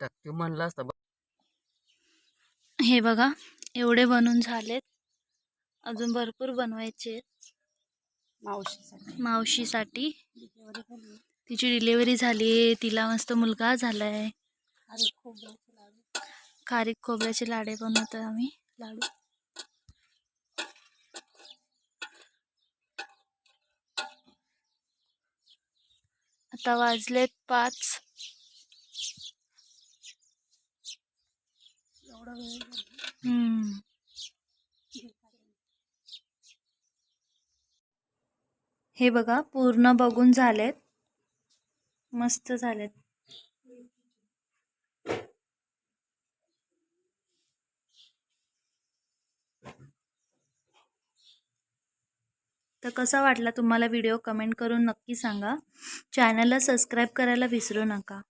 तू म्हणला असता हे बघा एवढे बनून झालेत, अजून भरपूर बनवायचे आहेत मावशीसाठी. तिची डिलिव्हरी झाली, तिला मस्त मुलगा झालाय. खारीक खोबऱ्याचे लाडे बनवतोय आम्ही, लाडू. आता वाजलेत 5. हे बघा पूर्ण बघून झालेत, मस्त झालेत. तर कसा वाटला तुम्हाला व्हिडिओ कमेंट करून नक्की सांगा. चॅनलला सबस्क्राईब करायला विसरू नका.